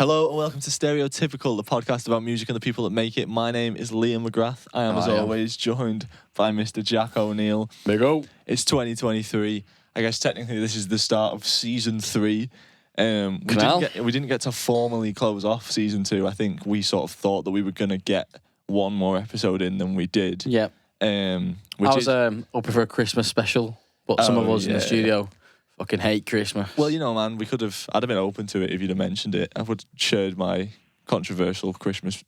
Hello and welcome to Stereotypical, the podcast about music and the people that make it. My name is Liam McGrath. I am, always, joined by Mr. Jack O'Neill. Big O. It's 2023. I guess technically this is the start of season 3. We didn't get to formally close off season 2. I think we sort of thought that we were going to get one more episode in than we did. Yep. I was hoping for a Christmas special, but some of us in the studio fucking hate Christmas. Well, you know, man, I'd have been open to it if you'd have mentioned it. I would have shared my controversial controversial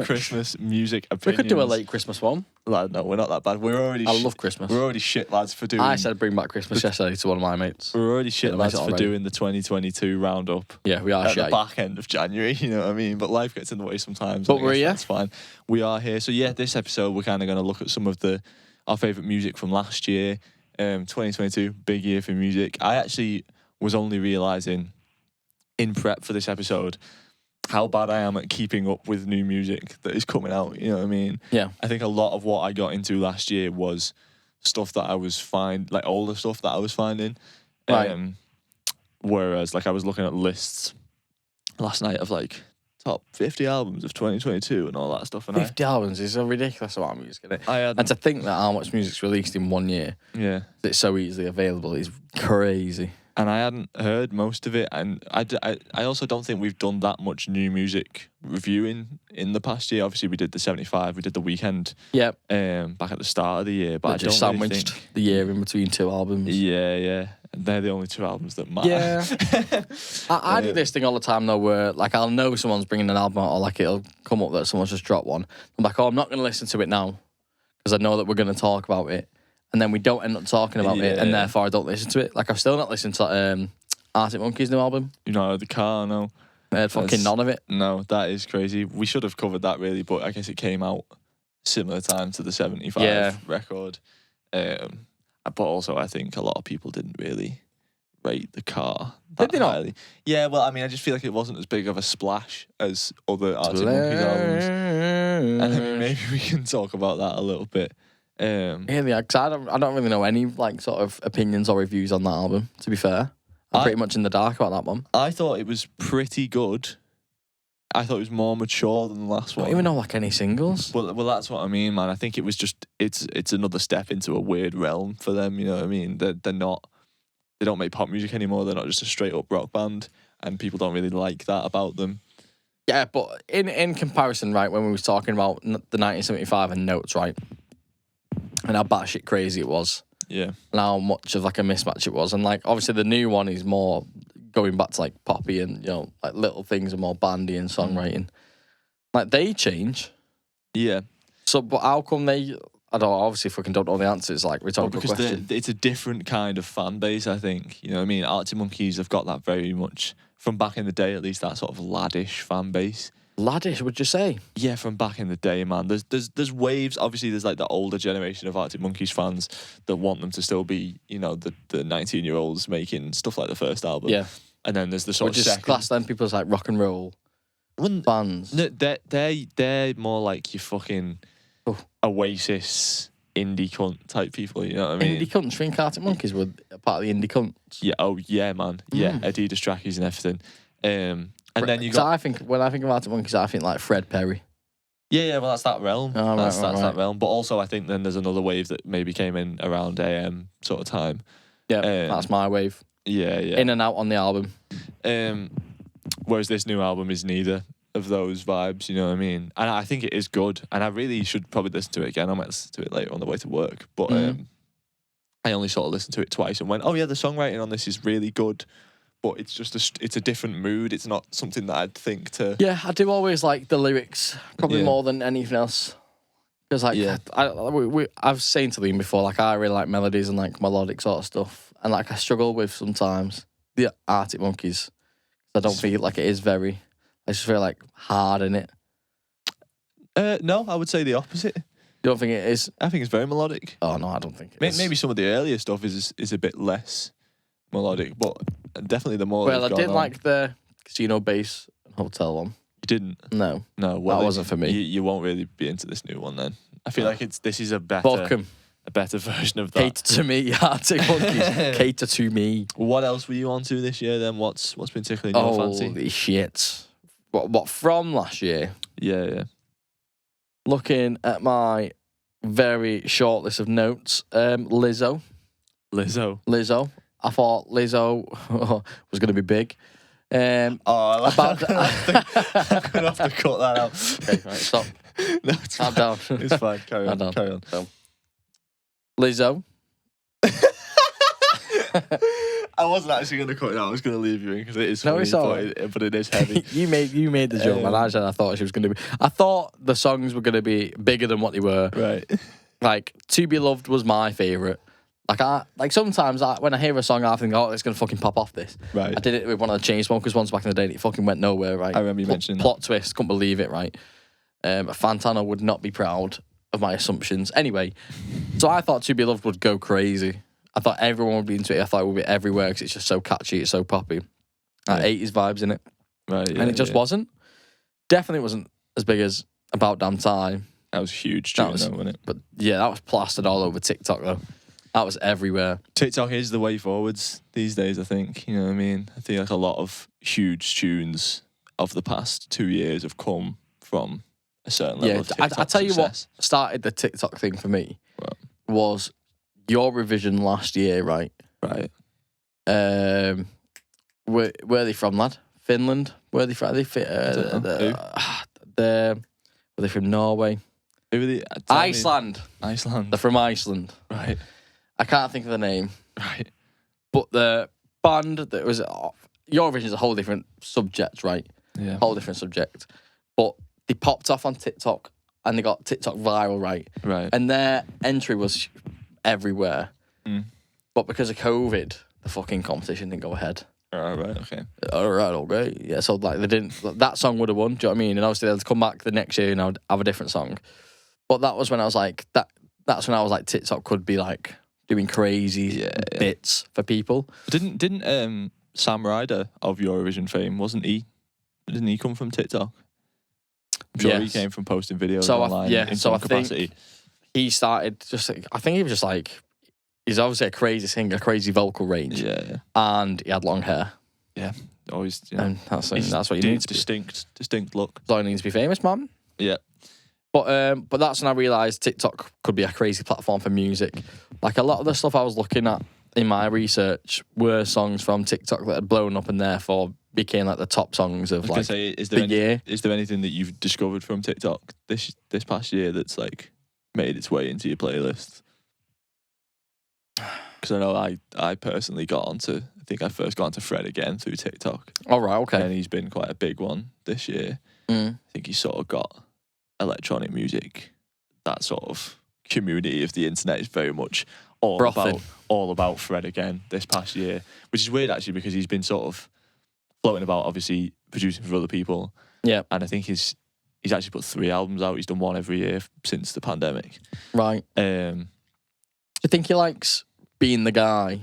Christmas music opinions. We could do a late Christmas one. Lad, no, we're not that bad. I love Christmas. We're already shit lads for doing... I said bring back Christmas yesterday to one of my mates. We're already shit lads for doing the 2022 roundup. Yeah, we are at the back end of January, you know what I mean? But life gets in the way sometimes. But we're here. That's fine. We are here. So yeah, this episode we're kind of going to look at some of our favourite music from last year. 2022, big year for music. I actually was only realising in prep for this episode how bad I am at keeping up with new music that is coming out, you know what I mean? Yeah. I think a lot of what I got into last year was stuff that I was older stuff that I was finding. Right. Whereas, I was looking at lists last night of, top 50 albums of 2022 and all that stuff. And 50 albums is a ridiculous amount of music, isn't it? And to think that how much music's released in 1 year, that's so easily available, is crazy. And I hadn't heard most of it, and I also don't think we've done that much new music reviewing in the past year. Obviously, we did the 75, we did the Weekend, back at the start of the year, but I just don't really sandwiched think... the year in between 2 albums. Yeah. They're the only 2 albums that matter. Yeah. I do this thing all the time, though, where, I'll know someone's bringing an album out, or, it'll come up that someone's just dropped one. I'm like, I'm not going to listen to it now, because I know that we're going to talk about it. And then we don't end up talking about it, and therefore I don't listen to it. I've still not listened to Arctic Monkeys' new album. You know, the car, no. I heard fucking none of it. No, that is crazy. We should have covered that, really, but I guess it came out similar time to the 75 record. But also, I think a lot of people didn't really rate the car that Did they highly. not? Yeah, well, I mean, I just feel like it wasn't as big of a splash as other Arctic Monkeys albums. And I mean, maybe we can talk about that a little bit. Because I don't really know any sort of opinions or reviews on that album, to be fair. I'm pretty much in the dark about that one. I thought it was pretty good. I thought it was more mature than the last one. I don't even know any singles. Well, that's what I mean, man. I think it was just it's another step into a weird realm for them. You know what I mean? They don't make pop music anymore. They're not just a straight up rock band, and people don't really like that about them. Yeah, but in comparison, right, when we was talking about the 1975 and Notes, right, and how batshit crazy it was. Yeah. And how much of a mismatch it was, and obviously the new one is more going back to poppy and little things are more bandy and songwriting. They change. Yeah. So, but how come they? I don't know. Obviously, if we don't know the answer, it's rhetorical question. It's a different kind of fan base, I think. You know what I mean? Arctic Monkeys have got that very much from back in the day, at least that sort of laddish fan base. Laddish, would you say? Yeah, from back in the day, man. There's waves. Obviously, there's the older generation of Arctic Monkeys fans that want them to still be, the 19-year-olds making stuff like the first album. Yeah. And then there's the sort of just class them people as rock and roll bands. No, they're more like your fucking Oasis indie cunt type people. You know what I mean? Indie cunts. Think Arctic Monkeys were part of the indie cunts. Yeah. Oh yeah, man. Yeah. Adidas trackies and everything. And then you got... when I think of Arctic Monkeys, I think Fred Perry. Yeah, well, that's that realm. Oh, that's right. that realm. But also, I think then there's another wave that maybe came in around AM sort of time. Yeah, that's my wave. Yeah. In and out on the album. Whereas this new album is neither of those vibes, you know what I mean? And I think it is good. And I really should probably listen to it again. I might listen to it later on the way to work. But I only sort of listened to it twice and went, oh yeah, the songwriting on this is really good. But it's just it's a different mood. It's not something that I'd think to... Yeah, I do always like the lyrics, probably more than anything else. Because I've saying to Liam before, I really like melodies and melodic sort of stuff. And I struggle with sometimes the Arctic Monkeys. I don't feel it is very... I just feel hard in it. No, I would say the opposite. You don't think it is? I think it's very melodic. Oh, no, I don't think it is. Maybe some of the earlier stuff is a bit less melodic, but definitely the more... Well, I did like the Casino Bass and Hotel one. You didn't? No. No, well... That wasn't for me. You won't really be into this new one then. I feel like this is a better... Fuck 'em. a better version of that. Cater to me, Arctic Monkeys. Cater to me. What else were you on to this year then? What's been tickling your fancy? Holy shit. What from last year? Yeah. Looking at my very short list of notes, Lizzo. I thought Lizzo was going to be big. I'm gonna have to cut that out. Okay, right, stop. No, it's Calm fine. down. It's fine. Carry on. So, Lizzo. I wasn't actually going to cut it out. I was going to leave you in because it is No, funny, it's all right. but it is heavy. you made the joke, man. I thought she was going to be. I thought the songs were going to be bigger than what they were. Right. Like To Be Loved was my favourite. Sometimes when I hear a song, I think, oh, it's going to fucking pop off this. Right. I did it with one of the Chainsmokers once back in the day and it fucking went nowhere, right? I remember you mentioning plot twist, couldn't believe it, right? Fantana would not be proud of my assumptions. Anyway, so I thought To Be Loved would go crazy. I thought everyone would be into it. I thought it would be everywhere because it's just so catchy, it's so poppy. 80s vibes in it. Right, yeah, and it just wasn't. Definitely wasn't as big as About Damn Time. That was huge tune, wasn't it? But yeah, that was plastered all over TikTok, though. That was everywhere. TikTok is the way forwards these days, I think. You know what I mean? I think like a lot of huge tunes of the past 2 years have come from a certain level of TikTok I tell you success. what started the TikTok thing for me was Eurovision last year, right? Right. Where are they from, lad? Finland? Where are they from? Were they from Norway? Who are they? Iceland. Iceland. They're from Iceland. Right. I can't think of the name. Right. But the band that was Eurovision is a whole different subject, right? Yeah. Whole different subject. But they popped off on TikTok and they got TikTok viral, right? Right. And their entry was everywhere. Mm. But because of COVID, the fucking competition didn't go ahead. All right. Okay. All right. Okay. Yeah. So like they didn't. That song would have won. Do you know what I mean? And obviously they'll come back the next year and I would have a different song. But that was when I was like that. That's when I was like TikTok could be like doing crazy bits for people. Didn't Sam Ryder of Eurovision fame, wasn't he? Didn't he come from TikTok? I'm sure he came from posting videos online in some capacity. He started just. I think he was just like. He's obviously a crazy singer, crazy vocal range. Yeah. And he had long hair. Yeah. Always. You know, and that's what you need. Distinct look. That's all you need to be famous, man. Yeah. But that's when I realised TikTok could be a crazy platform for music. Like a lot of the stuff I was looking at in my research were songs from TikTok that had blown up and therefore became like the top songs of like the year. Is there anything that you've discovered from TikTok this past year that's like made its way into your playlist? Because I know I personally I think I first got onto Fred again through TikTok. All right, okay. And he's been quite a big one this year. Mm. I think he's sort of got electronic music. That sort of community of the internet is very much all about Fred again this past year, which is weird actually because he's been sort of floating about, obviously producing for other people. Yeah, and I think he's actually put 3 albums out. He's done one every year since the pandemic. Right. Do you think he likes being the guy?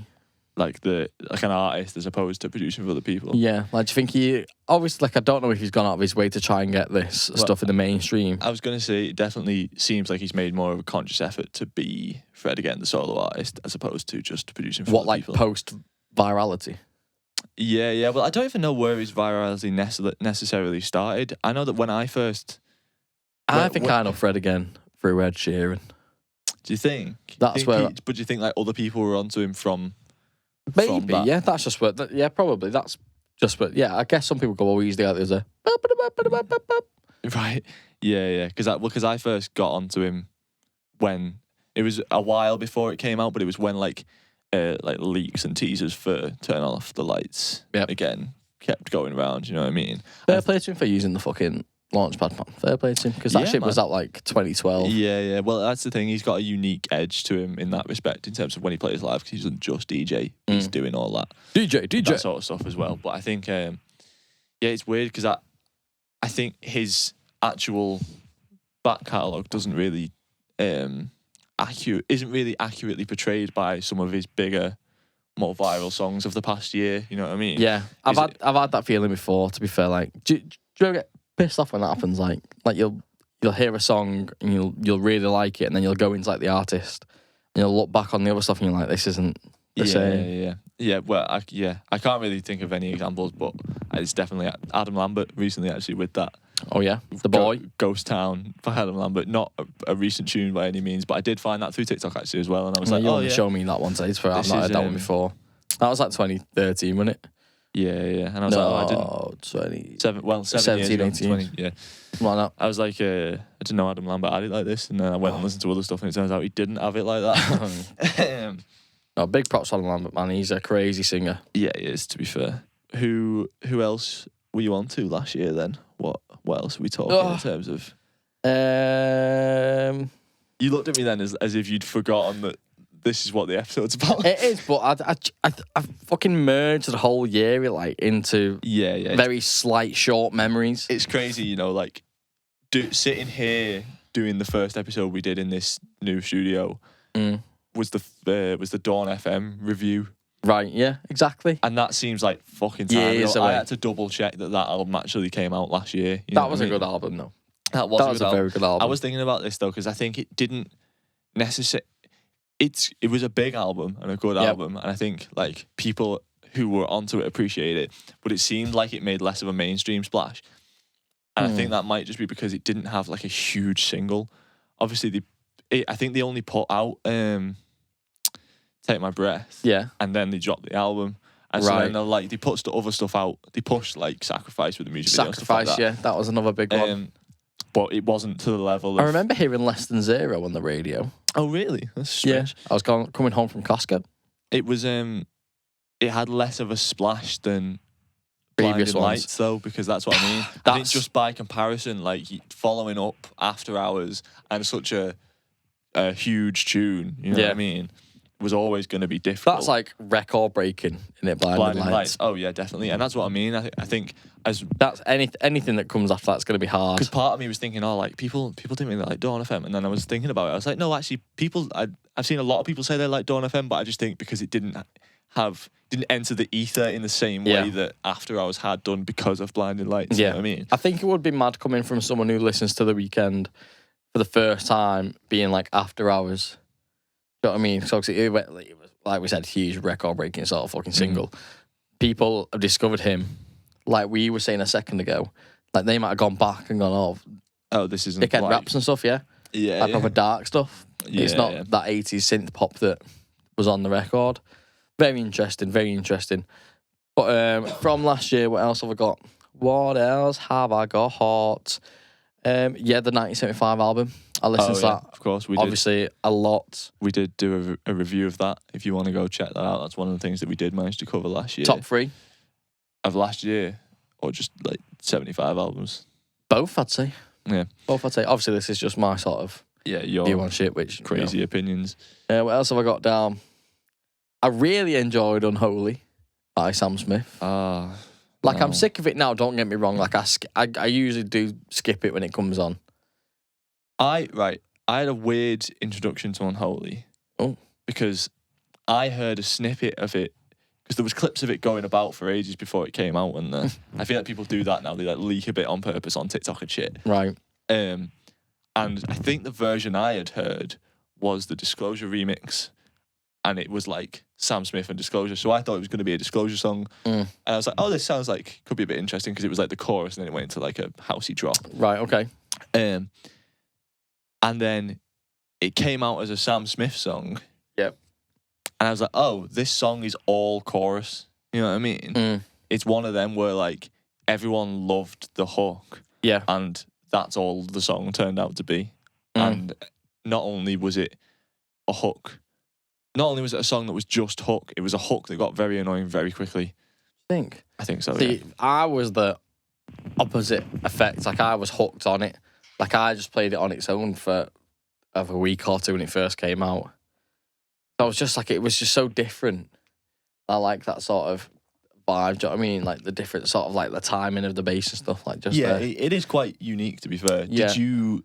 Like an artist as opposed to producing for other people? Yeah. Like, do you think he... Obviously, like, I don't know if he's gone out of his way to try and get this stuff in the mainstream. I was going to say, it definitely seems like he's made more of a conscious effort to be Fred again, the solo artist, as opposed to just producing for other people. Post-virality? Yeah. Well, I don't even know where his virality necessarily started. I know that when I first... I think I know Fred again through Ed Sheeran. Do you think? But do you think like other people were onto him from? Maybe, yeah. That's just what. Yeah, probably. That's just what. Yeah, I guess some people go, "Oh, he's the other." Right. Yeah. Because I first got onto him when it was a while before it came out, but it was when like leaks and teasers for Turn Off the Lights again kept going around. You know what I mean? Fair play to him for using the fucking Launchpad, man. Fair play to him. Because that shit was out like 2012. Yeah. Well, that's the thing. He's got a unique edge to him in that respect in terms of when he plays live, because he doesn't just DJ. He's doing all that. DJ. That sort of stuff as well. But I think, it's weird because I think his actual back catalogue doesn't really, isn't really accurately portrayed by some of his bigger, more viral songs of the past year. You know what I mean? Yeah. I've had that feeling before, to be fair. Like, do you ever get pissed off when that happens? Like you'll hear a song and you'll really like it, and then you'll go into like the artist, look back on the other stuff and you're like, this isn't the same. Yeah. Well, I can't really think of any examples, but it's definitely Adam Lambert recently actually with that. Oh yeah, The Boy. Ghost Town by Adam Lambert. Not a recent tune by any means, but I did find that through TikTok actually as well, and I was like, you want to show me that one, I've not heard that one before. That was like 2013, wasn't it? Yeah. And I was like, I didn't. 7 years ago, 18. 20, yeah. Like that. I was like, I didn't know Adam Lambert had it like this, and then I went and listened to other stuff, and it turns out he didn't have it like that. No, big props to Adam Lambert, man. He's a crazy singer. Yeah, he is, to be fair. Who else were you on to last year then? What else are we talking in terms of? You looked at me then as if you'd forgotten that this is what the episode's about. It is, but I fucking merged the whole year like into very slight short memories. It's crazy, like sitting here doing the first episode we did in this new studio was the Dawn FM review. Right, yeah, exactly. And that seems like fucking time. I had to double check that album actually came out last year. That was a good album, though. That was a very good album. I was thinking about this though because I think it didn't necessarily. It was a big album and a good album, and I think like people who were onto it appreciate it. But it seemed like it made less of a mainstream splash, and I think that might just be because it didn't have like a huge single. Obviously, I think they only put out Take My Breath, and then they dropped the album. And so then they put other stuff out. They pushed like Sacrifice with the music video. Sacrifice, stuff like that. That was another big one. But it wasn't to the level of... I remember hearing Less Than Zero on the radio. Oh, really? That's strange. Yeah, I was coming home from Costco. It was, it had less of a splash than previous Blinding Lights, though, because that's what I mean. I think just by comparison, like, following up After Hours and such a huge tune, you know what I mean, was always going to be difficult. That's like record breaking, isn't it? Blinding Lights. Oh, yeah, definitely. And that's what I mean. I think as... That's anything that comes after that's going to be hard. Because part of me was thinking, like, people didn't really like Dawn FM. And then I was thinking about it. I was like, no, actually, I've seen a lot of people say they like Dawn FM, but I just think because it didn't enter the ether in the same way that After Hours had done because of Blinding Lights. You know what I mean? I think it would be mad coming from someone who listens to The Weeknd for the first time being like After Hours. You know what I mean? So it was, like we said, huge record-breaking sort of fucking single. People have discovered him, like we were saying a second ago. Like they might have gone back and gone, oh, this isn't dickhead raps and stuff, like proper dark stuff. It's not that 80s synth pop that was on the record. Very interesting, very interesting. But from last year, what else have I got? What else have I got? The 1975 album. I listened to that. Of course, we obviously a lot. We did do a review of that. If you want to go check that out, that's one of the things that we did manage to cover last year. Top 3 of last year, or just like 75 albums. Both, I'd say. Yeah, both, I'd say. Obviously, this is just my sort of your view on shit, which crazy opinions. What else have I got down? I really enjoyed Unholy by Sam Smith. I'm sick of it now. Don't get me wrong. Like I usually do skip it when it comes on. I had a weird introduction to Unholy. Oh. Because I heard a snippet of it, because there was clips of it going about for ages before it came out, and I feel like people do that now. They like leak a bit on purpose on TikTok and shit. Right. And I think the version I had heard was the Disclosure remix, and it was like Sam Smith and Disclosure. So I thought it was going to be a Disclosure song. And I was like, oh, this sounds like could be a bit interesting, because it was like the chorus and then it went into like a housey drop. Right, okay. And then it came out as a Sam Smith song. Yep. And I was like, oh, this song is all chorus. You know what I mean? It's one of them where like everyone loved the hook. Yeah. And that's all the song turned out to be. And not only was it a hook, not only was it a song that was just hook, it was a hook that got very annoying very quickly. I think so. See, I was the opposite effect. Like I was hooked on it. Like I just played it on its own for a week or two when it first came out. I was just like, it was just so different. I like that sort of vibe. Do you know what I mean? Like the different sort of like the timing of the bass and stuff. Like just it is quite unique, to be fair. Yeah. Did you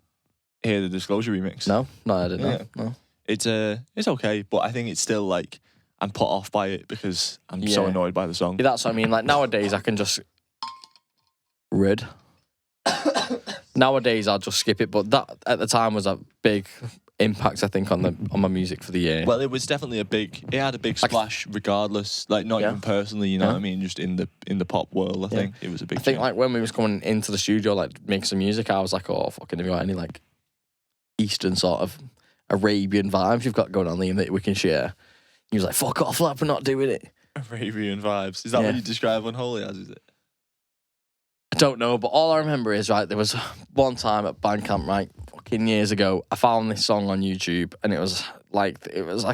hear the Disclosure remix? No, I didn't. No. It's okay, but I think it's still like I'm put off by it because I'm so annoyed by the song. Yeah, that's what I mean. Like nowadays, I can just Nowadays, I'll just skip it. But that at the time was a big impact, I think, on my music for the year. Well, it was definitely it had a big splash regardless, like not even personally, you know what I mean, just in the pop world, I think it was a big thing. Like when we was coming into the studio, like making some music, I was like, oh, fucking, have you got any like Eastern sort of Arabian vibes you've got going on there that we can share? He was like, fuck off, lad, we're not doing it. Arabian vibes. Is that what you describe Unholy as, is it? I don't know, but all I remember is, right, there was one time at Bandcamp, right, fucking years ago, I found this song on YouTube, and it was like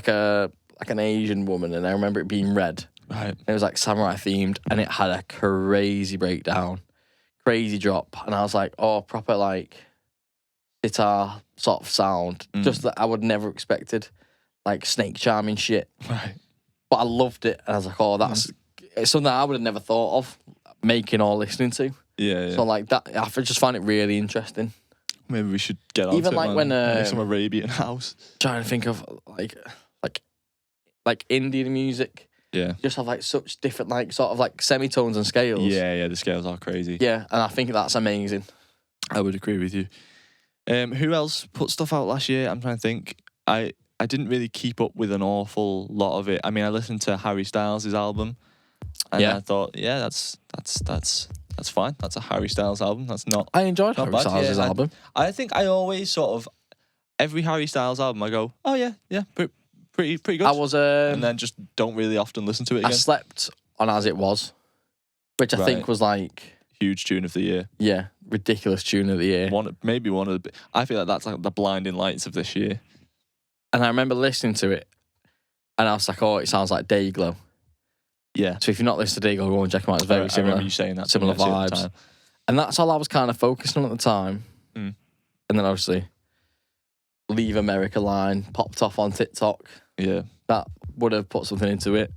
an Asian woman, and I remember it being red. Right. It was like samurai themed, and it had a crazy breakdown, crazy drop, and I was like, oh, proper like sitar sort of sound, just that I would never expected, like snake charming shit. Right. But I loved it, and I was like, oh, it's something I would have never thought of making or listening to. Yeah. So like that, I just find it really interesting. Maybe we should get on even to like it, when make some Arabian house. Trying to think of like Indian music. Yeah. Just have like such different like sort of like semitones and scales. Yeah, the scales are crazy. Yeah, and I think that's amazing. I would agree with you. Who else put stuff out last year? I'm trying to think. I didn't really keep up with an awful lot of it. I mean, I listened to Harry Styles' album, and I thought, that's fine. That's a Harry Styles album. That's not. I enjoyed Harry Styles' album. I think I always sort of every Harry Styles album I go, oh yeah, pretty good. I was and then just don't really often listen to it again. I slept on As It Was, which I think was like huge tune of the year. Yeah, ridiculous tune of the year. Maybe one of the. I feel like that's like the blinding lights of this year. And I remember listening to it, and I was like, "Oh, it sounds like Dayglow." Yeah. So if you're not listening to Dayglow, go and check them out. It's very similar. I remember you saying that. Similar vibes. And that's all I was kind of focusing on at the time. And then obviously, Leave America line popped off on TikTok. Yeah. That would have put something into it.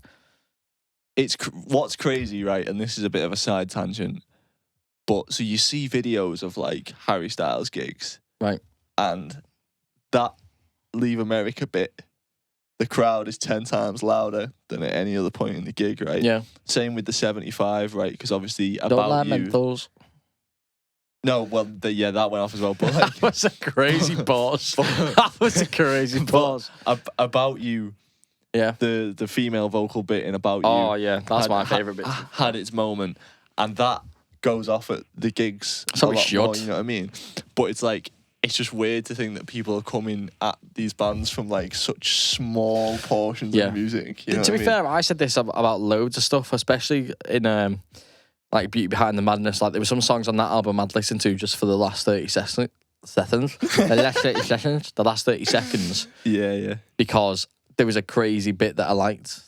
It's what's crazy, right? And this is a bit of a side tangent, but so you see videos of like Harry Styles gigs, right? And that Leave America bit, the crowd is 10 times louder than at any other point in the gig, right? Yeah. Same with the 75, right? Because obviously Don't About like You. Menthols. No, well, that went off as well. But like, that was a crazy pause. That was a crazy pause. About You. Yeah. The female vocal bit in About You. Oh yeah, that's my favourite bit. Had its moment, and that goes off at the gigs. So it should. More, you know what I mean? But it's like, it's just weird to think that people are coming at these bands from like such small portions of music. You know to be fair, I said this about loads of stuff, especially in like Beauty Behind the Madness. Like there were some songs on that album I'd listened to just for the last 30 seconds. The last 30 seconds. Yeah. Because there was a crazy bit that I liked.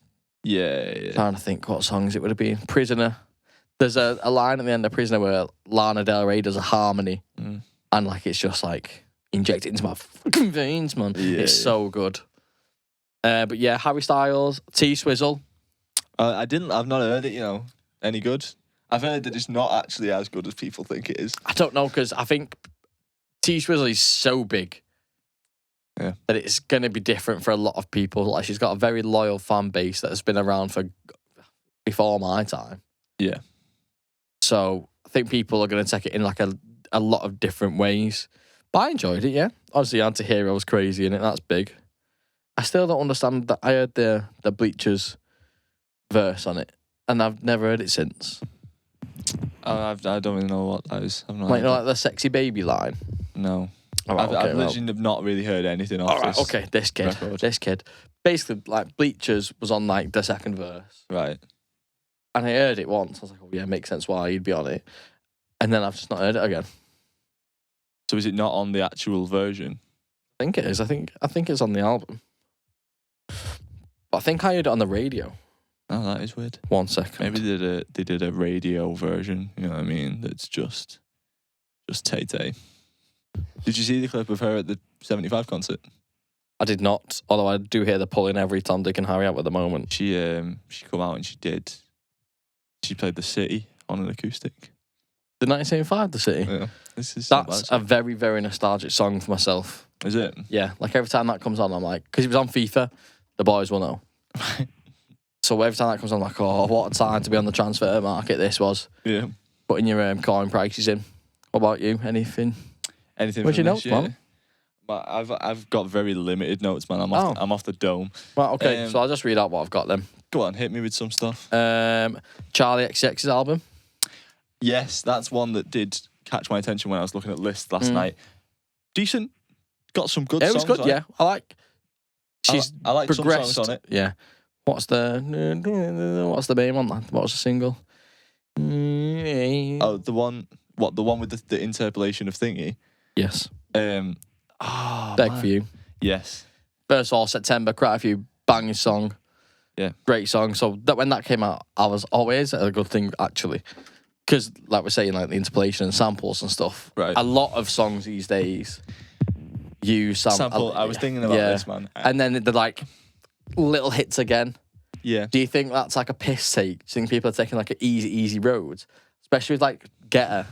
Yeah. Trying to think what songs it would have been. Prisoner. There's a line at the end of Prisoner where Lana Del Rey does a harmony. And like it's just like inject it into my fucking veins, man. It's so good. But yeah, Harry Styles, T-Swizzle. I've not heard it, any good. I've heard that it's not actually as good as people think it is. I don't know, because I think T-Swizzle is so big that it's going to be different for a lot of people. Like she's got a very loyal fan base that has been around for before my time. Yeah. So I think people are going to take it in like a lot of different ways. But I enjoyed it, yeah. Obviously, Anti-Hero was crazy in it. That's big. I still don't understand that. I heard the Bleachers verse on it, and I've never heard it since. I don't really know what that is. I've not like the sexy baby line? No. Oh, right, I've literally not really heard anything off this. Okay, this kid. Basically, like, Bleachers was on, like, the second verse. Right. And I heard it once. I was like, oh, yeah, makes sense why he'd be on it. And then I've just not heard it again. So is it not on the actual version? I think it is. I think it's on the album. But I think I heard it on the radio. Oh, that is weird. 1 second. Maybe they did a radio version, you know what I mean? That's just Tay-Tay. Did you see the clip of her at the 75 concert? I did not, although I do hear the pulling every Tom, Dick and Harry out at the moment. She come out and she played The City on an acoustic. The 1975, The City? Yeah. That's a very, very nostalgic song for myself. Is it? Yeah, like every time that comes on, I'm like, because it was on FIFA, the boys will know. So every time that comes on, I'm like, oh, what a time to be on the transfer market this was. Yeah. Putting your coin prices in. What about you? Anything? Anything What's from your this notes, year? I've got very limited notes, man. I'm off the dome. Right, okay, so I'll just read out what I've got then. Go on, hit me with some stuff. Charlie XCX's album. Yes, that's one that did catch my attention when I was looking at lists last night. Decent. Got some good songs. It was good, yeah. I like. I like some songs on it. Yeah. What's the name on that? What was the single? Oh, the one with the interpolation of Thingy? Yes. Beg For You. Yes. First of all, September, quite a few banging song. Yeah. Great song. So when that came out, I was always a good thing, actually. Because, like we're saying, like the interpolation and samples and stuff. Right. A lot of songs these days use sample. I was thinking about this, man. And then they're like little hits again. Yeah. Do you think that's like a piss take? Do you think people are taking like an easy road? Especially with like Getter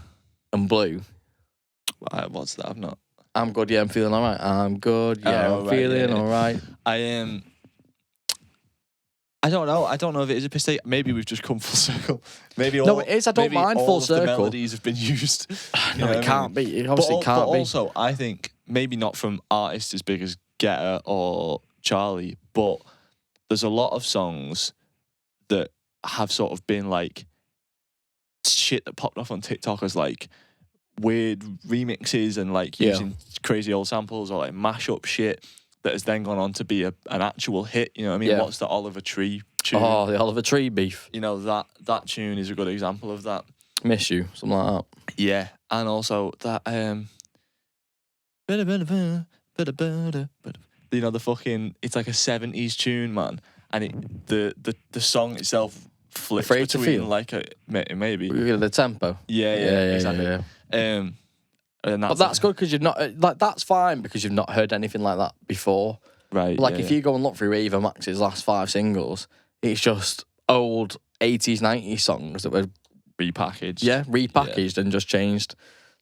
and Blue. What's that? I've not. I'm good, yeah, I'm feeling alright. I'm good, yeah, I'm feeling alright. I don't know. I don't know if it is a piss take. Maybe we've just come full circle. Maybe no, it is. I don't mind full circle. The melodies have been used. No, it can't be. It obviously can't be. But also, I think maybe not from artists as big as Getter or Charlie, but there's a lot of songs that have sort of been like shit that popped off on TikTok as like weird remixes and like using crazy old samples or like mashup shit that has then gone on to be an actual hit. You know what I mean? Yeah. What's the Oliver Tree tune? Oh, the Oliver Tree beef. You know, that tune is a good example of that. Miss You, something like that. Yeah, and also that you know, the fucking, it's like a 70s tune, man, and the song itself flips Afraid to between Feel? like a maybe The tempo. yeah, exactly. Yeah. And But that's good because you've not like that's fine because you've not heard anything like that before. right. But like if you go and look through Ava Max's last 5 singles, it's just old 80s, 90s songs that were repackaged and just changed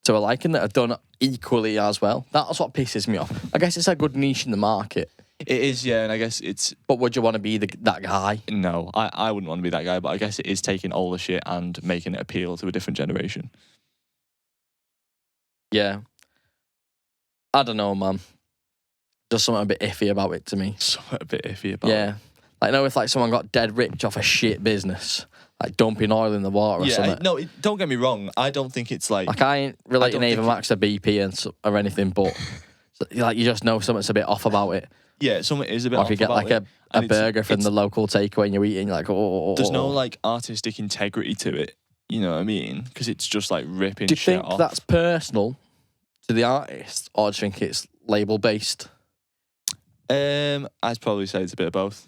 to a liking that are done equally as well. That's what pisses me off. I guess it's a good niche in the market. it is, yeah, and I guess it's But would you want to be that guy? no, I wouldn't want to be that guy, but I guess it is taking older shit and making it appeal to a different generation. Yeah. I don't know, man. Just something a bit iffy about it to me. Something a bit iffy about Yeah. Like, know if like someone got dead rich off a shit business, like dumping oil in the water or something. No, don't get me wrong. I don't think it's like... Like, I ain't relating I don't Ava think Max to BP or anything, but like you just know something's a bit off about it. Yeah, something is a bit Or off if you get about like it. a burger from the local takeaway and you're eating, you're like, oh. There's no like artistic integrity to it. You know what I mean? Because it's just like ripping Do you shit think off. that's personal to the artist, or do you think it's label based? I'd probably say it's a bit of both.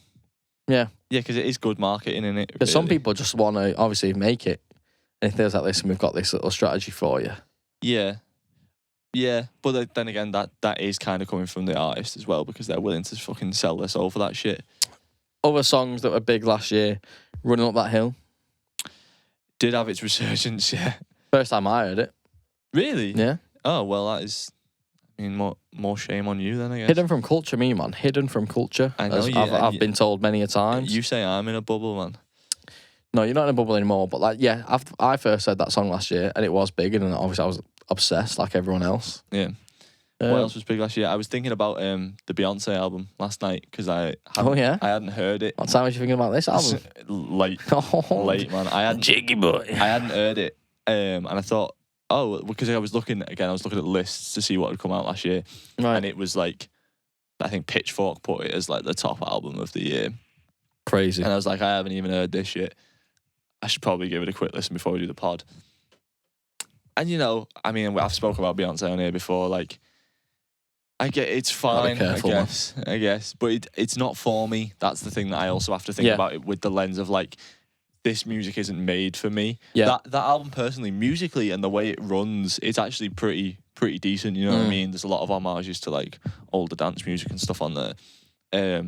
Yeah. Yeah, because it is good marketing in it. Because some people just want to obviously make it. And if there's like this, and we've got this little strategy for you. Yeah. Yeah, but then again, that is kind of coming from the artist as well, because they're willing to fucking sell their soul for that shit. Other songs that were big last year, Running Up That Hill. Did have its resurgence, yeah. First time I heard it. Really? Yeah. Oh, well, that is... I mean, more shame on you then, I guess. Hidden from culture, me, man. Hidden from culture. I know I've been told many a times. You say I'm in a bubble, man. No, you're not in a bubble anymore. But like, yeah, I first heard that song last year, and it was big, and obviously I was obsessed like everyone else. Yeah. What else was big last year? I was thinking about the Beyonce album last night because I hadn't heard it. What time was you thinking about this album? Late, late, man. I hadn't Jiggy boy. I hadn't heard it, and I thought, oh, because I was looking at lists to see what had come out last year, Right. and it was like, I think Pitchfork put it as like the top album of the year. Crazy. And I was like, I haven't even heard this shit. I should probably give it a quick listen before we do the pod. And you know, I mean, I've spoken about Beyonce on here before. Like, I get it's fine, careful, I guess, but it's not for me. That's the thing that I also have to think about it with the lens of like, this music isn't made for me. Yeah. That album personally, musically and the way it runs, it's actually pretty decent. You know what I mean? There's a lot of homages to like older dance music and stuff on there.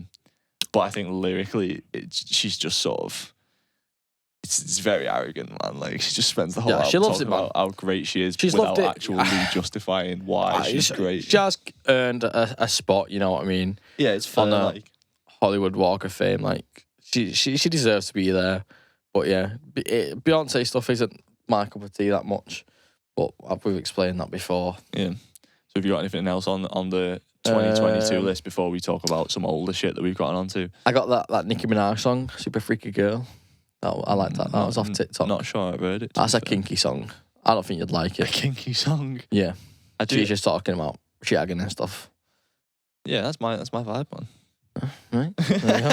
But I think lyrically, she's just sort of. It's very arrogant, man. Like, she just spends the whole album talking about how great she is without actually justifying why she's great. She has earned a spot, you know what I mean? Yeah, it's fun. On the Hollywood Walk of Fame. Like, she deserves to be there. But yeah, Beyonce stuff isn't my cup of tea that much. But we've explained that before. Yeah. So have you got anything else on the 2022 list before we talk about some older shit that we've gotten onto? I got that Nicki Minaj song, Super Freaky Girl. I like that. That was off TikTok. Not sure I've heard it. That's a kinky song. I don't think you'd like it. A kinky song? Yeah. I do. She's just talking about shagging and stuff. Yeah, that's my vibe, man. Right. There you go.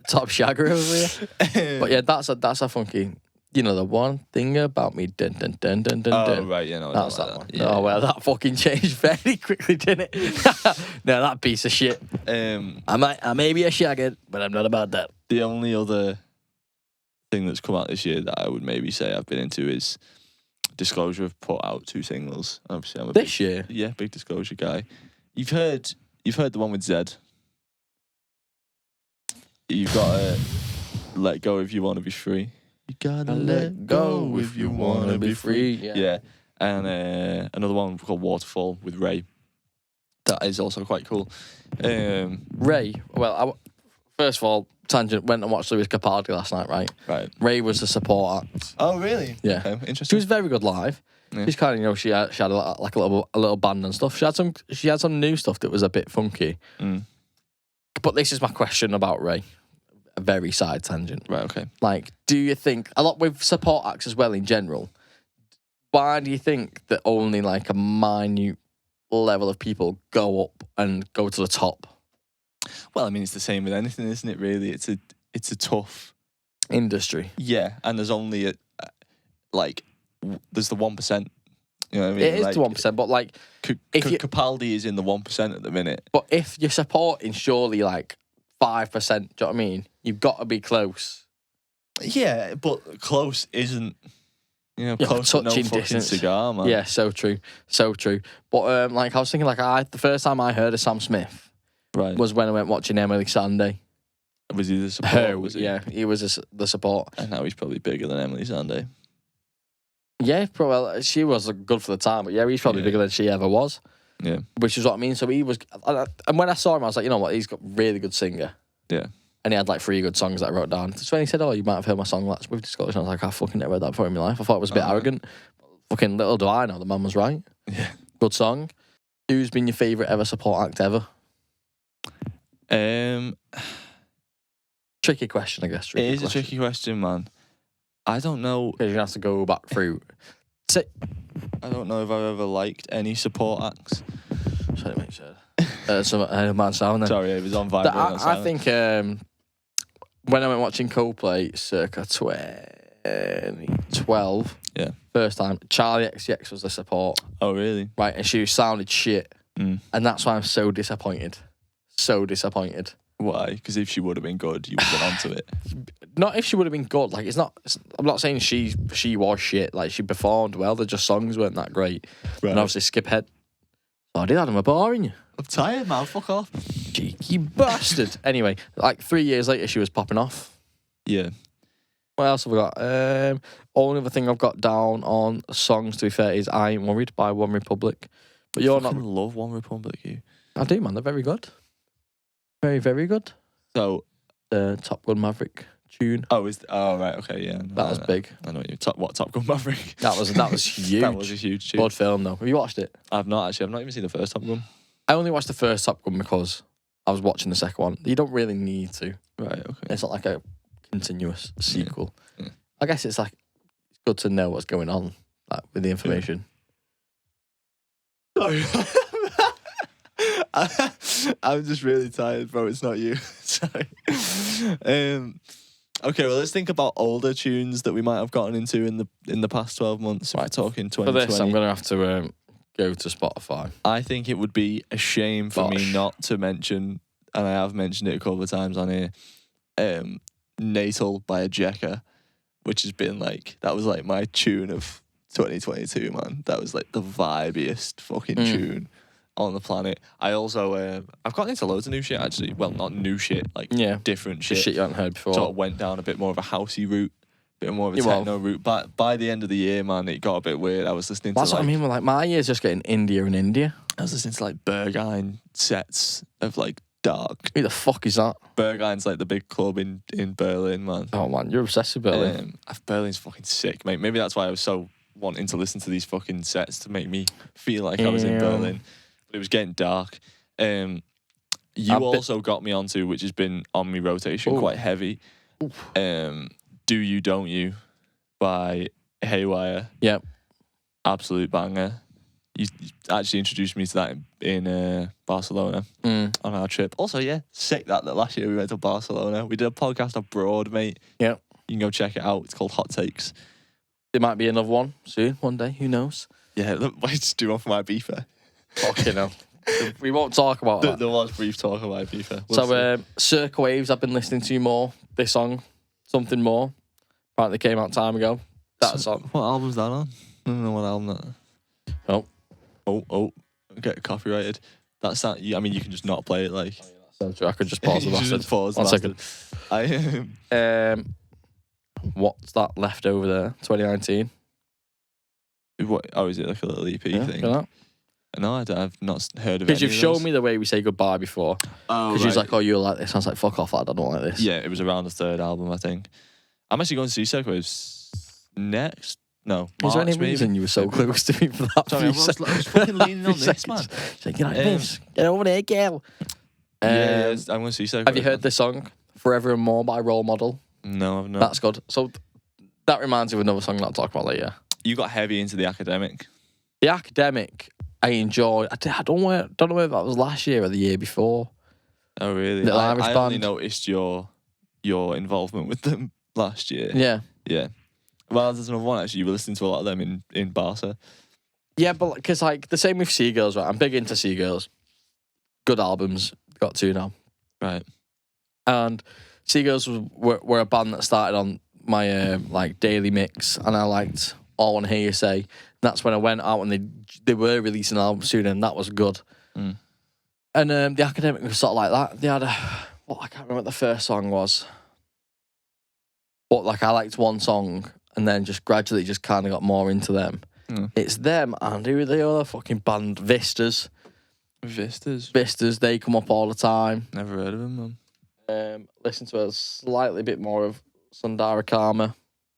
top shagger over here. But yeah, that's a funky. You know the one thing about me. Dun, dun, dun, dun, dun, Oh dun. right, yeah, no, That's like that one. Yeah, Oh well, that fucking changed very quickly, didn't it? No, that piece of shit. I may be a shagger, but I'm not about that. The only other thing that's come out this year that I would maybe say I've been into is Disclosure have put out 2 singles. Obviously, I'm a This year? Yeah, big Disclosure guy. You've heard the one with Zed. You've got to let go if you want to be free. You gotta let go if you want to be free. Yeah. And another one called Waterfall with Ray. That is also quite cool. Ray, well, first of all, tangent, went and watched Lewis Capaldi last night, right? Right. Ray was the support act. Oh, really? Yeah. Okay, interesting. She was very good live. Yeah. She's kind of, she had like a little band and stuff. She had some new stuff that was a bit funky. But this is my question about Ray. A very side tangent. Right, okay. Like, do you think, a lot with support acts as well in general, why do you think that only like a minute level of people go up and go to the top? Well, I mean, it's the same with anything, isn't it, really? It's a tough industry. Yeah, and there's only there's the 1%. You know what I mean? It is the 1%, but like... Capaldi is in the 1% at the minute. But if you're supporting surely like 5%, do you know what I mean? You've got to be close. Yeah, but close isn't... You know, Yeah, close to no touching fucking distance. cigar, man. Yeah, so true. So true. But like I was thinking, the first time I heard of Sam Smith was when I went watching Emily Sandé. Was he the support? Was he? Yeah, he was the support. And now he's probably bigger than Emily Sandé. Yeah, well, she was good for the time, but yeah, he's probably bigger than she ever was. Yeah. Which is what I mean. So he was... And when I saw him, I was like, you know what, he's got really good singer. Yeah. And he had like 3 good songs that I wrote down. So when he said, "Oh, you might have heard my song Let's Move to Scotland," I was like, "I fucking never heard that before in my life." I thought it was a bit arrogant. Fucking little do I know, the man was right. Yeah. Good song. Who's been your favourite ever support act ever? Tricky question, I guess. It is a tricky question, man. I don't know. Because you're going to have to go back through. I don't know if I've ever liked any support acts. Sorry to make sure. Some man sound there. Sorry, it was on vibrate. I think when I went watching Coldplay circa 2012, first time, Charlie XCX was the support. Oh, really? Right, and she sounded shit. And that's why I'm so disappointed. So disappointed. Why? Because if she would have been good, you would have been onto it. Not if she would have been good. Like, I'm not saying she was shit. Like, she performed well. The just songs weren't that great. Right. And obviously, Skip Head. Oh, I did that. I'm boring you. I'm tired, man. Fuck off. Cheeky bastard. Anyway, like 3 years later, she was popping off. Yeah. What else have we got? Only other thing I've got down on songs, to be fair, is I Ain't Worried by One Republic. But you're not... I love One Republic, you. I do, man. They're very good. Very, very good. So... The Top Gun Maverick tune. Oh, right, okay, yeah. That was big. I know you. Top Gun Maverick? That was huge. That was a huge tune. Good film, though. Have you watched it? I've not, actually. I've not even seen the first Top Gun. I only watched the first Top Gun because I was watching the second one. You don't really need to. Right, okay. It's not like a continuous sequel. Yeah. I guess it's good to know what's going on with the information. Sorry. I'm just really tired, bro. It's not you. Sorry. Okay, well, let's think about older tunes that we might have gotten into in the past 12 months. Right, talking 2020. For this, I'm going to have to go to Spotify. I think it would be a shame for me not to mention, and I have mentioned it a couple of times on here, Natal by Ejeka, which has been that was my tune of 2022, man. That was the vibiest fucking tune on the planet. I also I've gotten into loads of new shit, actually. Well, not new shit, different shit. Shit you haven't heard before. Sort of went down a bit more of a housey route, a bit more of a techno route. But by the end of the year, man, it got a bit weird. I was listening That's what I mean. My year's just getting India and India. I was listening to Berghain sets of dark. Who the fuck is that? Berghein's the big club in Berlin, man. Oh man, you're obsessed with Berlin. Berlin's fucking sick, mate. Maybe that's why I was so wanting to listen to these fucking sets to make me feel like I was in Berlin. It was getting dark. You also got me onto, which has been on my rotation quite heavy. Do You, Don't You by Haywire. Yep. Absolute banger. You actually introduced me to that in Barcelona on our trip. Also, yeah, sick that last year we went to Barcelona. We did a podcast abroad, mate. Yep. You can go check it out. It's called Hot Takes. There might be another one soon, one day. Who knows? Yeah, look, wait, just do one for my beefer. Fucking hell. We won't talk about that. There was brief talk about beefer. Circa Waves, I've been listening to more. This song, Something More, apparently came out time ago. That song. What album's that on? I don't know what album that. Oh, get copyrighted. That's that. I mean, you can just not play it. Like, I could just pause the bastard. Just pause. 1 second. What's that left over there? 2019. What? Oh, is it like a little EP thing? No, I've not heard of it. Because you've shown me the way we say goodbye before. Oh, because she's like, oh, you like this. I was like, fuck off, lad. I don't like this. Yeah, it was around the third album, I think. I'm actually going to see Circa Waves next. No, Is there any reason you were so close to me for that? Sorry, I was fucking leaning on this, man. She's like, you like this? Get over there, girl. Yeah, I'm going to see Circa Have you heard this song, Forever and More by Role Model? No, I've not. That's good. So that reminds me of another song that I'll talk about later. You got heavy into The Academic. The Academic, I enjoyed. I don't know whether that was last year or the year before. Oh, really? I only noticed your involvement with them last year. Yeah. Yeah. Well, there's another one, actually. You were listening to a lot of them in Barca. Yeah, but because, like, the same with Seagirls, right? I'm big into Seagirls. Good albums. Got 2 now. Right. And Seagirls were a band that started on my, daily mix, and I liked All I Want to Hear You Say. And that's when I went out and they were releasing an album soon, and that was good. And The Academic was sort of like that. They had I can't remember what the first song was. But, like, I liked one song, and then just gradually just kind of got more into them. It's them, and who are the other fucking band? Vistas, they come up all the time. Never heard of them, man. Listen to a slightly bit more of Sundara Karma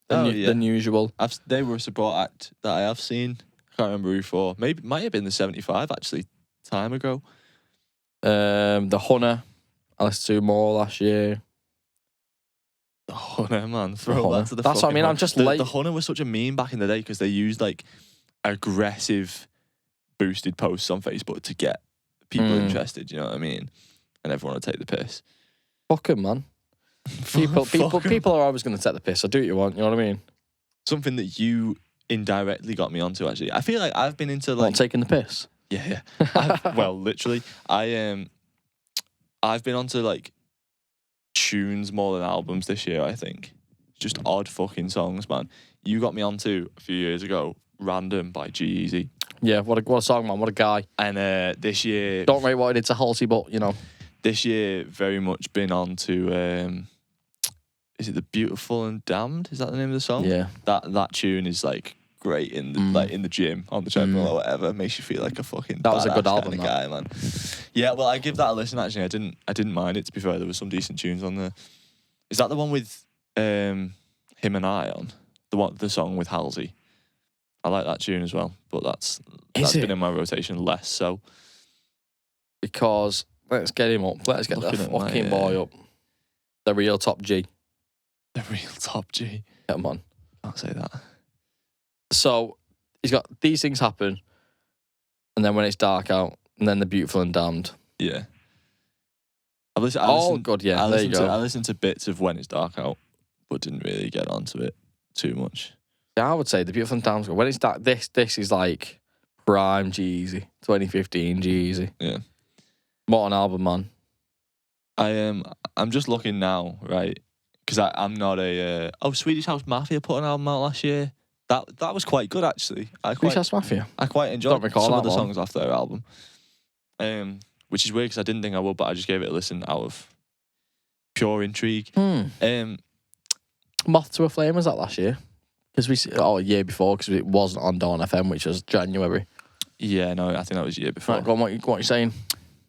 than usual. They were a support act that I have seen. I can't remember who for. Might have been the 75, actually, time ago. The Hunter, I listened to more last year. The Hunter, man. Throw that to the That's what I mean. I'm just late. The Hunter was such a meme back in the day because they used, like, aggressive boosted posts on Facebook to get people interested, you know what I mean? And everyone would take the piss. Fuck 'em, man. People are always going to take the piss. So do what you want, you know what I mean? Something that you indirectly got me onto, actually. I feel like I've been into, like... Not taking the piss? Yeah. Well, literally. I've been onto, like, tunes more than albums this year, I think. Just odd fucking songs, man. You got me onto, a few years ago, Random by G-Eazy. Yeah, what a song, man. What a guy. And this year... Don't rate what it did to Halsey, but, you know. This year, very much been on to... is it The Beautiful and Damned? Is that the name of the song? Yeah. That tune is, like, great in the gym, on the treadmill or whatever. Makes you feel like a fucking that was a good album, kind of guy, man. Yeah, well, I give that a listen, actually. I didn't mind it, to be fair. There were some decent tunes on there. Is that the one with him and I on? The song with Halsey? I like that tune as well, but that's been in my rotation less so. Because let's get him up. Let's get the fucking boy up. The real top G. The real top G. Come on. Can't say that. So he's got These Things Happen, and then When It's Dark Out, and then The Beautiful and Damned. Yeah. I good, yeah. There you go. I listened to bits of When It's Dark Out, but didn't really get onto it too much. Yeah, I would say The Beautiful and Damned. When It's Dark, this is like prime G-Eazy, 2015 G-Eazy. Yeah. What an album, man. I'm just looking now, right? Because I'm not a... Swedish House Mafia put an album out last year. That was quite good, actually. Swedish House Mafia? I quite enjoyed some of the songs off their album. Which is weird because I didn't think I would, but I just gave it a listen out of pure intrigue. Moth to a Flame was that last year? A year before, because it wasn't on Dawn FM, which was January. Yeah, no, I think that was a year before. Right, go on, what are you saying?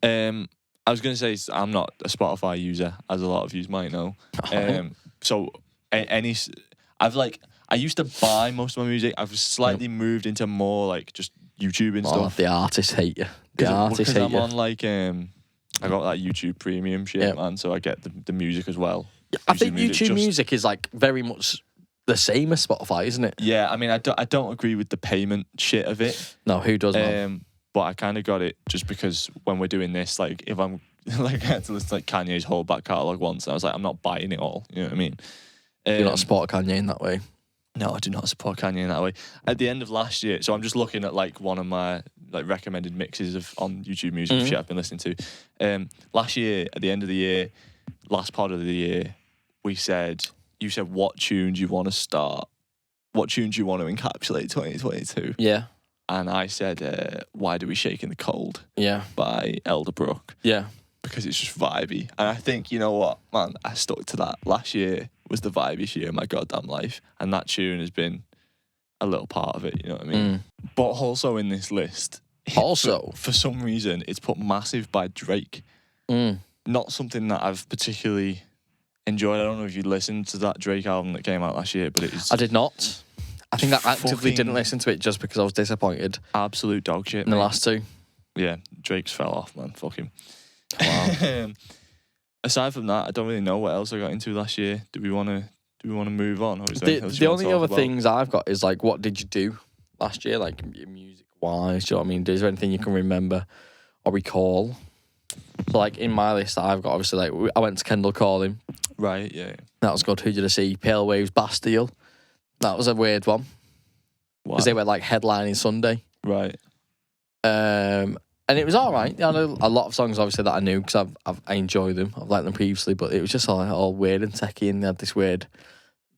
I was going to say I'm not a Spotify user, as a lot of you might know. So I used to buy most of my music. I've slightly moved into more like just YouTube and stuff. The artists hate you. The artists hate I'm you. on like I got that YouTube Premium shit, man. So I get the music as well. I think YouTube Music is like very much the same as Spotify, isn't it? Yeah, I mean, I don't agree with the payment shit of it. No, who does not? But I kind of got it just because when we're doing this, like if I'm like I had to listen to like Kanye's whole back catalogue once, and I was like, I'm not buying it all. You know what I mean? You're not support Kanye in that way. No, I do not support Kanye in that way. At the end of last year, so I'm just looking at like one of my like recommended mixes of on YouTube Music shit I've been listening to. Last year, at the end of the year, last part of the year, you said what tunes you want to start, what tunes you want to encapsulate 2022. Yeah. And I said, Why Do We Shake in the Cold? Yeah. By Elderbrook. Yeah. Because it's just vibey. And I think, you know what, man, I stuck to that. Last year was the vibiest year of my goddamn life. And that tune has been a little part of it, you know what I mean? But also in this list, for some reason, it's put Massive by Drake. Not something that I've particularly enjoyed. I don't know if you listened to that Drake album that came out last year, but it is... I did not. I think I actively didn't listen to it just because I was disappointed. Absolute dog shit, in the last two. Yeah, Drake's fell off, man. Fuck him. Wow. Aside from that, I don't really know what else I got into last year. Do we want to move on? Or is there anything else the only other things I've got is like, what did you do last year, like music-wise? Do you know what I mean? Is there anything you can remember or recall? So like in my list that I've got, obviously, like I went to Kendall Calling. Right, yeah. That was good. Who did I see? Pale Waves, Bastille. That was a weird one. Because they were like headlining Sunday. Right. And it was all right. I know a lot of songs, obviously, that I knew because I enjoy them. I've liked them previously, but it was just all weird and techie, and they had this weird,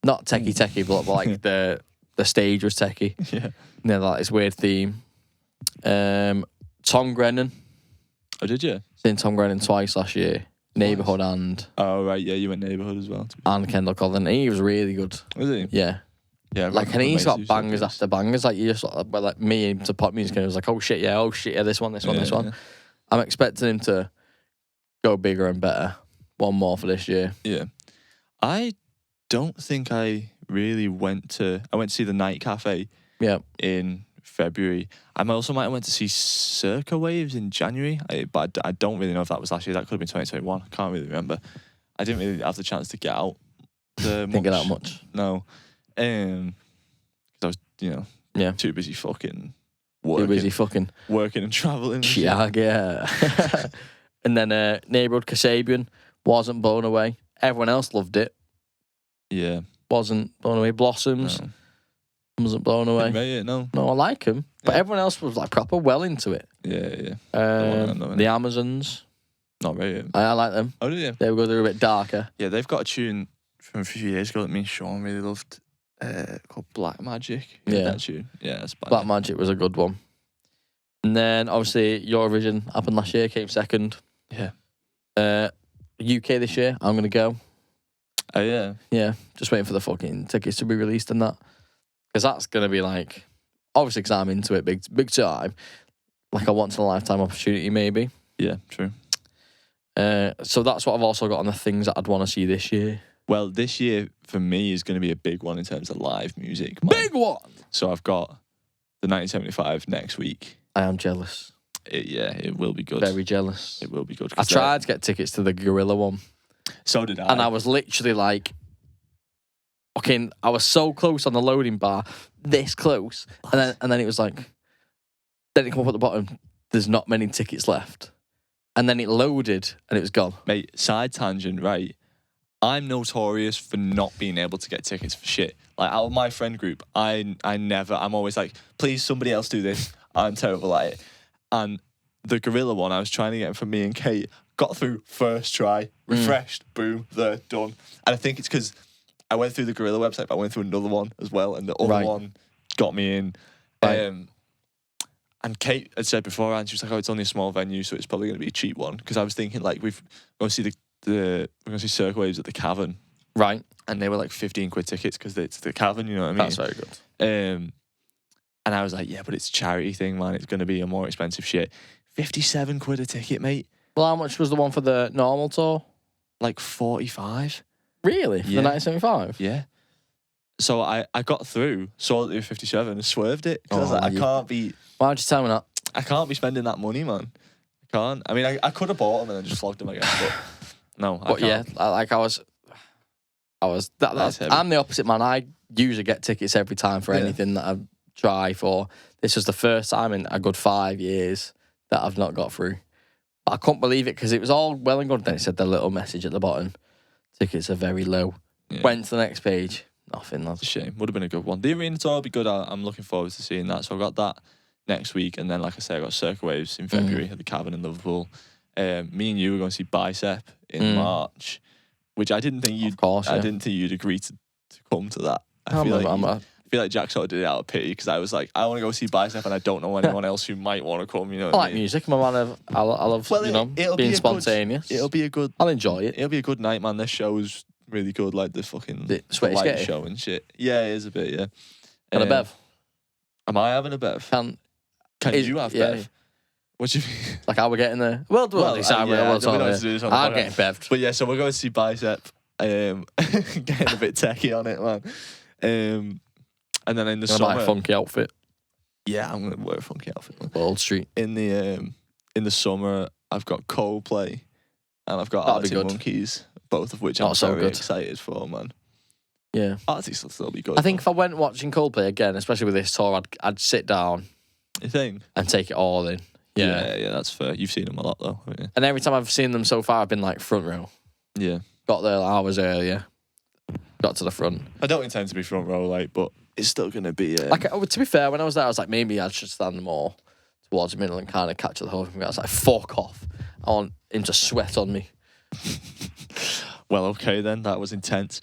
not techie, but like the stage was techie. Yeah. And they had like this weird theme. Tom Grennan. Oh, did you? Seen Tom Grennan twice last year. Neighbourhood and... Oh, right, yeah, you went Neighbourhood as well. And Kendall Calling. He was really good. Was he? Yeah. Yeah, like, and he's got bangers after bangers. Like, you just, well, like me into pop music, and it was like, oh shit, yeah, this one. Yeah. I'm expecting him to go bigger and better. One more for this year. Yeah. I don't think I really went to see the Night Cafe in February. I also might have went to see Circa Waves in January, but I don't really know if that was last year. That could have been 2021. I can't really remember. I didn't really have the chance to get out. Didn't get out much. No. Because I was, too busy fucking working. Working and travelling. Yeah. And then Neighbourhood Kasabian wasn't blown away. Everyone else loved it. Yeah. Wasn't blown away. Blossoms wasn't blown away. Right, no, I like him. But everyone else was like proper well into it. Yeah. The Amazons. Not really. I like them. Oh, did you? They were good. They were a bit darker. Yeah, they've got a tune from a few years ago that me and Sean really loved. Called Black Magic. That tune. Yeah, that's Black Magic was a good one. And then obviously Eurovision happened last year, came second. Yeah. UK this year, I'm gonna go. Oh yeah. Yeah, just waiting for the fucking tickets to be released and that, because that's gonna be like, obviously because I'm into it big time, like a once in a lifetime opportunity maybe. Yeah, true. So that's what I've also got on the things that I'd want to see this year. Well, this year for me is going to be a big one in terms of live music. Big one! So I've got the 1975 next week. I am jealous. It will be good. Very jealous. It will be good. I tried to get tickets to the Gorilla one. So did I. And I was literally like, fucking, I was so close on the loading bar, this close. And then it was like, then it came up at the bottom, there's not many tickets left. And then it loaded and it was gone. Mate, side tangent, right? I'm notorious for not being able to get tickets for shit. Like, out of my friend group, I'm always like, please, somebody else do this. I'm terrible at it. And the Gorilla one, I was trying to get for me and Kate, got through first try, refreshed, boom, there, done. And I think it's because I went through the Gorilla website, but I went through another one as well, and the other one got me in. Right. And Kate had said beforehand, she was like, oh, it's only a small venue, so it's probably going to be a cheap one. Because I was thinking, like, we're going to see we're going to see Circa Waves at the Cavern. Right. And they were like 15 quid tickets because it's the Cavern, you know what I mean? That's very good. And I was like, yeah, but it's a charity thing, man. It's going to be a more expensive shit. 57 quid a ticket, mate. Well, how much was the one for the normal tour? Like 45. Really? For the 1975? Yeah. So I got through, saw that they were 57 and swerved it. Because I was like, Why'd you tell me that? I can't be spending that money, man. I can't. I mean, I could have bought them and then just flogged them again, but no, I can't. Yeah, I'm the opposite, man. I usually get tickets every time for anything that I try for. This was the first time in a good 5 years that I've not got through. But I couldn't believe it because it was all well and good. Then it said the little message at the bottom. Tickets are very low. Yeah. Went to the next page. Nothing. That's a shame. Would have been a good one. The arena tour will be good. I'm looking forward to seeing that. So I got that next week. And then, like I say, I got Circa Waves in February at the Cavern in Liverpool. Me and you were going to see Bicep in March, which I didn't think you'd. Of course, I didn't think you'd agree to come to that. I feel like Jack sort of did it out of pity because I was like, I want to go see Bicep and I don't know anyone else who might want to come. You know, I like music. I'm a man of. I love being spontaneous. It'll be a good. I'll enjoy it. It'll be a good night, man. This show's really good. Like the fucking Sweaty light Sketty show and shit. Yeah, it is a bit. Yeah. And a bev. Am I having a bev? Can you have bev? What do you mean? Like how we're getting there? Well, I'm getting bevved. But yeah, so we're going to see Bicep. Getting a bit techie on it, man. And then in the summer, buy a funky outfit. Yeah, I'm gonna wear a funky outfit. Man. Wall Street. In the summer, I've got Coldplay, and I've got Arctic Monkeys, both of which I'm very excited for, man. Yeah, Arctic will still be good. I think if I went watching Coldplay again, especially with this tour, I'd sit down. You think? And take it all in. Yeah, that's fair. You've seen them a lot though, haven't you? And every time I've seen them so far, I've been like front row. Yeah. Got there hours earlier. Got to the front. I don't intend to be front row, but it's still going to be... Like, to be fair, when I was there, I was like, maybe I should stand more towards the middle and kind of catch the whole thing. I was like, fuck off. I want him to sweat on me. Well, okay then. That was intense.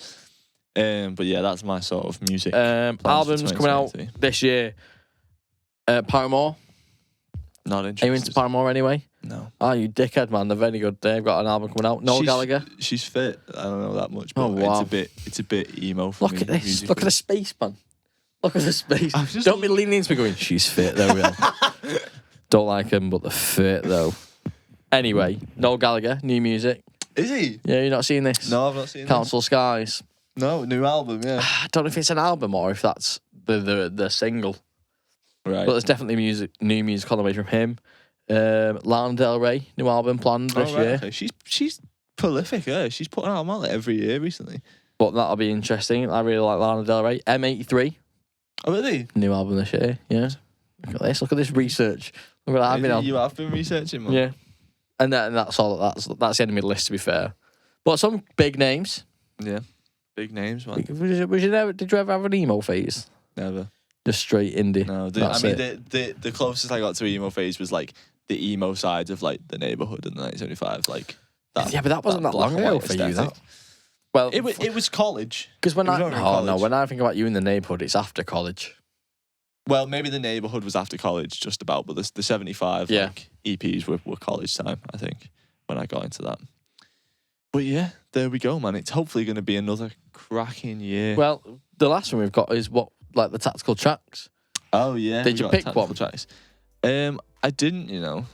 But yeah, that's my sort of music. Albums coming out this year. Paramore. Not interested. Are you into Paramore anyway? No. Oh, you dickhead, man. They're very good. They've got an album coming out. Noel Gallagher. She's fit. I don't know that much, but it's a bit emo for me. Look at this. Musically. Look at the space, man. Look at the space. Don't be leaning into me going, she's fit. There we are. Don't like him, but they're fit, though. Anyway, Noel Gallagher, new music. Is he? Yeah, you not seen this? No, I've not seen Council Skies. No, new album, yeah. I don't know if it's an album or if that's the single. Right. But there's definitely new music on the way from him. Lana Del Rey, new album planned this year. Okay. She's prolific, yeah. She's putting out an album every year recently. But that'll be interesting. I really like Lana Del Rey. M83. Oh, really? New album this year, yeah. Look at this. Look at this research. Look at that. You have been researching, man. Yeah. And that's all. That's the end of my list, to be fair. But some big names. Yeah. Big names, man. Did you ever have an emo phase? Never. Just straight indie. No, the closest I got to emo phase was like the emo side of like The Neighborhood in the 1975, like that. Yeah, but that wasn't that long ago for you. That. Well, it was college. Because when I think about you in The Neighborhood, it's after college. Well, maybe The Neighborhood was after college, just about, but the 75 like EPs were college time, I think, when I got into that. But yeah, there we go, man. It's hopefully going to be another cracking year. Well, the last one we've got is like the tactical tracks. Oh yeah. Did you pick one? Tracks. I didn't, you know.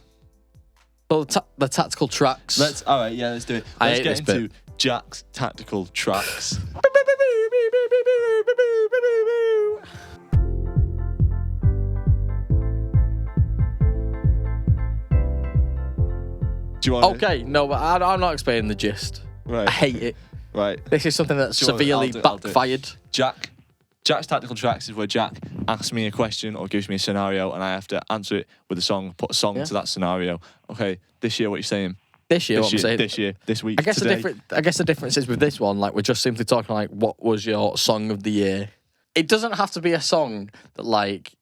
Well, the tactical tracks. Let's do it. Let's get into Jack's tactical tracks. Do you want Okay, no, but I'm not explaining the gist. Right. I hate it. Right. This is something that's severely backfired. Jack's tactical tracks is where Jack asks me a question or gives me a scenario and I have to answer it with a song, put a song to that scenario. Okay, this year, what are you saying? This year, what I'm saying? This year, this week, I guess the difference is with this one, like, we're just simply talking, like, what was your song of the year? It doesn't have to be a song that, like,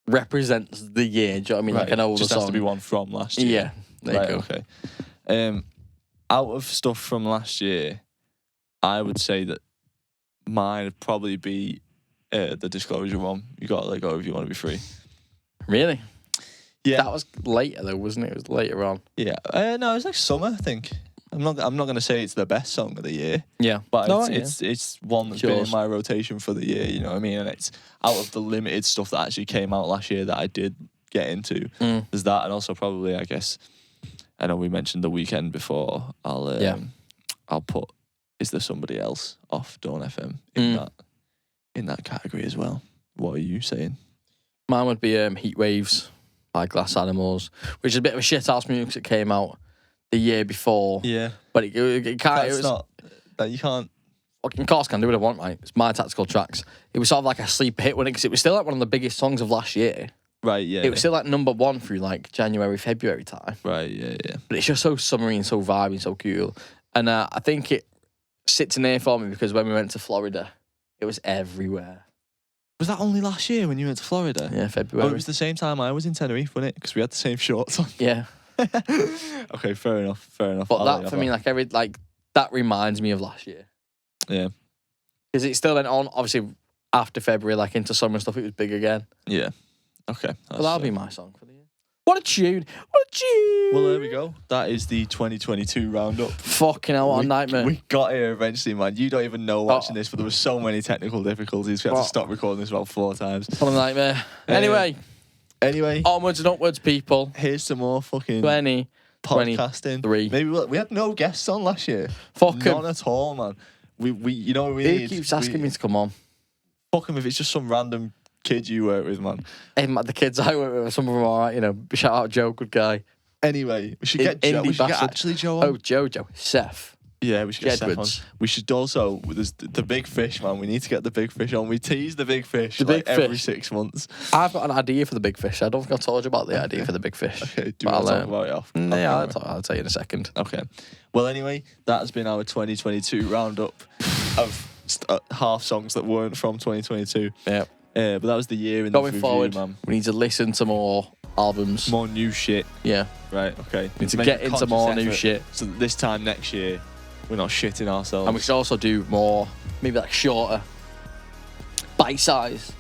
represents the year. Do you know what I mean? Right. Like an older just song. Has to be one from last year. Yeah, there you go. Okay. Out of stuff from last year, I would say that mine would probably be the Disclosure one. You got to let go if you want to be free. Really? Yeah. That was later though, wasn't it? It was later on. Yeah. No, it was like summer, I think. I'm not going to say it's the best song of the year. Yeah. But it's one that's been in my rotation for the year, you know what I mean? And it's out of the limited stuff that actually came out last year that I did get into. There's that, and also probably, I guess, I know we mentioned The Weekend before. I'll put Is There Somebody Else off Dawn FM in that category as well. What are you saying? Mine would be Heat Waves by Glass Animals, which is a bit of a shit house music that came out the year before. Yeah. But it can't. That's not... That you can't... Fucking course can do what I want, right? It's my Tactical Tracks. It was sort of like a sleeper hit, because it was still like one of the biggest songs of last year. Right, yeah. It was still like number one through like January, February time. Right, yeah. But it's just so summery and so vibey and so cool. And I think it sits in there for me because when we went to Florida, it was everywhere. Was that only last year when you went to Florida? Yeah, February. Oh, it was the same time I was in Tenerife, wasn't it? Because we had the same shorts on. Yeah. Okay, fair enough. But that for me, that reminds me of last year. Yeah. Because it still went on, obviously, after February, like into summer and stuff, it was big again. Yeah. Okay. But that'll be my song for the year. What a tune. Well, there we go. That is the 2022 roundup. Fucking hell, what a nightmare. We got here eventually, man. You don't even know watching this, but there were so many technical difficulties. We had to stop recording this about 4 times. What a nightmare. Anyway. Onwards and upwards, people. Here's some more fucking 20. podcasting. 23. Maybe we had no guests on last year. Fuck 'em. None at all, man. We you know what we Who need? keeps asking me to come on? Fuck him if it's just some random kid you work with, man. Hey, the kids I work with, some of them are alright, shout out Joe, good guy. Anyway, we should get Joe. We should get actually Joe on. Oh, Joe. Seth. Yeah, we should get Seth on. Jedwards. We should also, there's the big fish, man. We need to get the big fish on. We tease the big fish every 6 months. I've got an idea for the big fish. I don't think I told you about the idea for the big fish. Okay, do you want to talk about it off? Yeah, I'll tell you in a second. Okay. Well, anyway, that has been our 2022 roundup of half songs that weren't from 2022. Yeah. But that was the year in Going the review, forward, man. we need to listen to more albums. More new shit. Yeah. Right, okay. We need to get into more new shit. So that this time next year, we're not shitting ourselves. And we should also do more, maybe like shorter, bite size.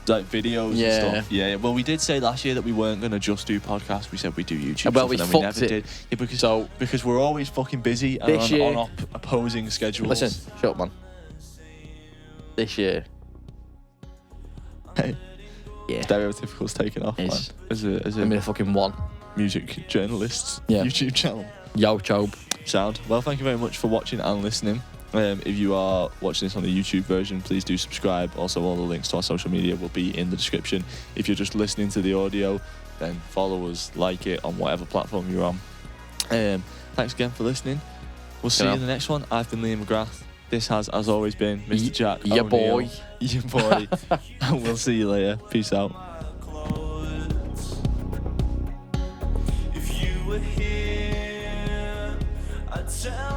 Like videos and stuff. Yeah. Well, we did say last year that we weren't going to just do podcasts. We said we'd do YouTube Well, stuff, we and then fucked we never it. did. Yeah, because we're always fucking busy and This year, on opposing schedules. Listen, shut up, man. This year. Hey. Yeah. Stereotypical's taken off, man. As a I'm a fucking one. music journalist's Yeah. YouTube channel. Yo, Chobe. Sound. Well, thank you very much for watching and listening. If you are watching this on the YouTube version, please do subscribe. Also, all the links to our social media will be in the description. If you're just listening to the audio, then follow us, like it on whatever platform you're on. Thanks again for listening. We'll see you in the next one. I've been Liam McGrath. This has, as always, been Mr. Jack. Your O'Neill. boy. Your boy. And we'll see you later. Peace out. If you were here, I'd tell